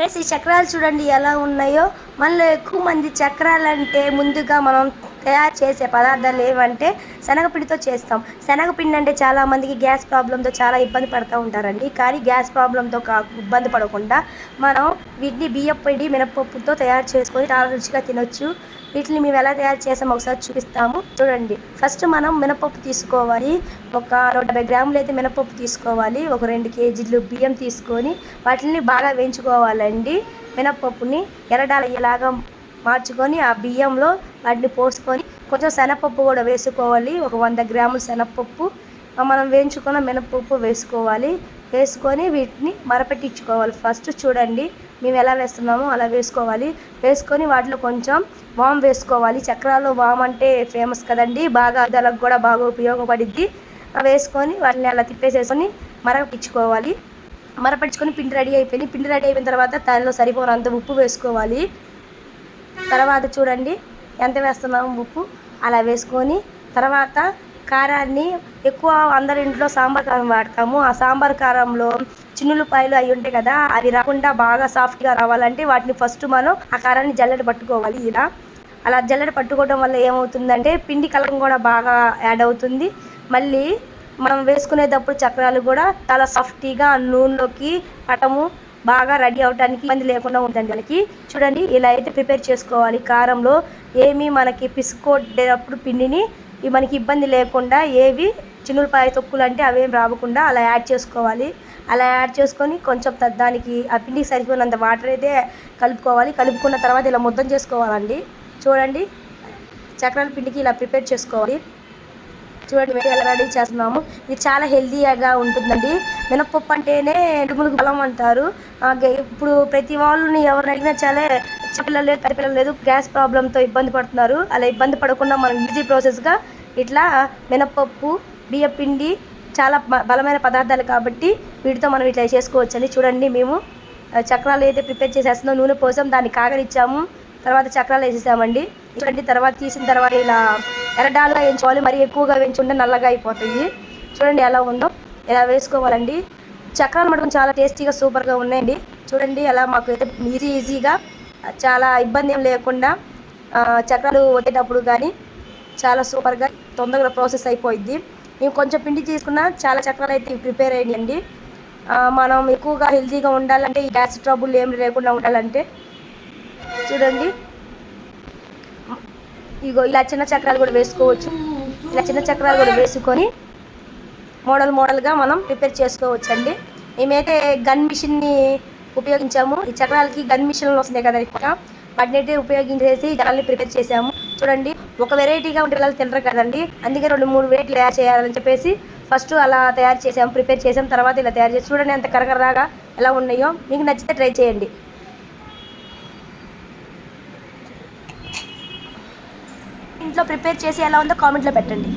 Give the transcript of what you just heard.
Friends ఈ చక్రాలు చూడండి ఎలా ఉన్నాయో. మనలో ఎక్కువ మంది చక్రాలంటే ముందుగా మనం తయారు చేసే పదార్థాలు ఏవంటే శనగపిండితో చేస్తాం. శనగపిండి అంటే చాలా మందికి గ్యాస్ ప్రాబ్లంతో చాలా ఇబ్బంది పడుతూ ఉంటారండి. కానీ గ్యాస్ ప్రాబ్లంతో ఇబ్బంది పడకుండా మనం వీటిని బియ్యం పిండి మినపప్పుతో తయారు చేసుకొని చాలా రుచిగా తినొచ్చు. వీటిని మేము ఎలా తయారు చేసామో ఒకసారి చూపిస్తాము చూడండి. ఫస్ట్ మనం మినపప్పు తీసుకోవాలి. ఒక 150 గ్రాములు అయితే మినపప్పు తీసుకోవాలి. ఒక 2 కేజీలు బియ్యం తీసుకొని వాటిని బాగా వేయించుకోవాలండి. మినపప్పుని ఎర్రడాలు అయ్యేలాగా మార్చుకొని ఆ బియ్యంలో వాటిని పోసుకొని కొంచెం శనగపప్పు కూడా వేసుకోవాలి. ఒక 100 గ్రాముల శనగపప్పు, మనం వేయించుకున్న మినపప్పు వేసుకోవాలి. వేసుకొని వీటిని మరపెట్టించుకోవాలి. ఫస్ట్ చూడండి మేము ఎలా వేస్తున్నామో అలా వేసుకోవాలి. వేసుకొని వాటిలో కొంచెం వామ్ వేసుకోవాలి. చక్రాల్లో వామ్ అంటే ఫేమస్ కదండి, బాగా అదలకు కూడా బాగా ఉపయోగపడిద్ది. వేసుకొని వాటిని అలా తిప్పేసేసుకొని మరపెట్టించుకోవాలి. మరపట్టించుకొని పిండి రెడీ అయిపోయింది. పిండి రెడీ అయిపోయిన తర్వాత దానిలో సరిపోనంత ఉప్పు వేసుకోవాలి. తర్వాత చూడండి ఎంత వేస్తున్నాము ఉప్పు అలా వేసుకొని, తర్వాత కారాన్ని ఎక్కువ అందరి ఇంట్లో సాంబార్ కారం వాడతాము. ఆ సాంబార్ కారంలో చిన్నులపాయలు అవి ఉంటాయి కదా, అవి రాకుండా బాగా సాఫ్ట్గా రావాలంటే వాటిని ఫస్ట్ మనం ఆ కారాన్ని జల్లెడ పట్టుకోవాలి. ఇలా అలా జల్లెడ పట్టుకోవడం వల్ల ఏమవుతుందంటే పిండి కలగం కూడా బాగా యాడ్ అవుతుంది. మళ్ళీ మనం వేసుకునేటప్పుడు చక్రాలు కూడా చాలా సాఫ్టీగా నూనెలోకి పటము బాగా రెడీ అవడానికి ఇబ్బంది లేకుండా ఉందండి. మనకి చూడండి ఇలా అయితే ప్రిపేర్ చేసుకోవాలి. కారంలో ఏమి మనకి పిసుకోడేటప్పుడు పిండిని మనకి ఇబ్బంది లేకుండా ఏవి చిన్నులపాయ తొక్కులు అంటే అవేం రాకుండా అలా యాడ్ చేసుకోవాలి. అలా యాడ్ చేసుకొని కొంచెం దానికి ఆ పిండికి సరిపోయినంత వాటర్ అయితే కలుపుకోవాలి. కలుపుకున్న తర్వాత ఇలా ముద్దం చేసుకోవాలండి. చూడండి చక్రాల పిండికి ఇలా ప్రిపేర్ చేసుకోవాలి. చూడండి మేము ఎలా రెడీ చేస్తున్నాము. ఇది చాలా హెల్తీగా ఉంటుందండి. మినపప్పు అంటేనే ఎడుములకు బలం అంటారు. ఇప్పుడు ప్రతి వాళ్ళని ఎవరిని అడిగినా చాలా చిన్నపిల్లలు లేదు, పెద్ద పిల్లలు లేదు, గ్యాస్ ప్రాబ్లంతో ఇబ్బంది పడుతున్నారు. అలా ఇబ్బంది పడకుండా మనం ఈజీ ప్రాసెస్గా ఇట్లా మినపప్పు బియ్యం పిండి చాలా బలమైన పదార్థాలు కాబట్టి వీటితో మనం ఇట్లా చేసుకోవచ్చండి. చూడండి మేము చక్రాలు అయితే ప్రిపేర్ చేసేస్తున్నాం. నూనె పోసాం, దాన్ని కాగనిచ్చాము, తర్వాత చక్రాలు వేసేసామండి. చూడండి తర్వాత తీసిన తర్వాత ఇలా ఎర్రడాలుగా వేయించుకోవాలి. మరి ఎక్కువగా వేయించుకుంటే నల్లగా అయిపోతాయి. చూడండి ఎలా ఉందో ఇలా వేసుకోవాలండి. చక్రాలు మటుకు చాలా టేస్టీగా సూపర్గా ఉన్నాయండి. చూడండి అలా మాకు అయితే ఈజీగా చాలా ఇబ్బంది ఏం లేకుండా చక్రాలు వచ్చేటప్పుడు కానీ చాలా సూపర్గా తొందరగా ప్రాసెస్ అయిపోయింది. మేము కొంచెం పిండి తీసుకున్నా చాలా చక్రాలు అయితే ప్రిపేర్ అయ్యండి. మనం ఎక్కువగా హెల్తీగా ఉండాలంటే ఈ గ్యాస్ ట్రబుల్ ఏం లేకుండా ఉండాలంటే చూడండి ఇగో ఇలా చిన్న చక్రాలు కూడా వేసుకోవచ్చు. ఇలా చిన్న చక్రాలు కూడా వేసుకొని మోడల్గా మనం ప్రిపేర్ చేసుకోవచ్చండి. మేమైతే గన్ మిషన్ని ఉపయోగించాము. ఈ చక్రాలకి గన్ మిషన్లు వస్తున్నాయి కదా, వాటిని అయితే ఉపయోగించేసి చక్రాలని ప్రిపేర్ చేసాము. చూడండి ఒక వెరైటీగా ఉంటే పిల్లలు తినరు కదండి, అందుకే 2-3 వెరైటీలు తయారు చేయాలని చెప్పేసి ఫస్ట్ అలా తయారు చేసాము, ప్రిపేర్ చేసాం. తర్వాత ఇలా తయారు చేసి చూడండి ఎంత కరకరగా ఎలా ఉన్నాయో. మీకు నచ్చితే ట్రై చేయండి. ఇంట్లో ప్రిపేర్ చేసి ఎలా ఉందో కామెంట్లో పెట్టండి.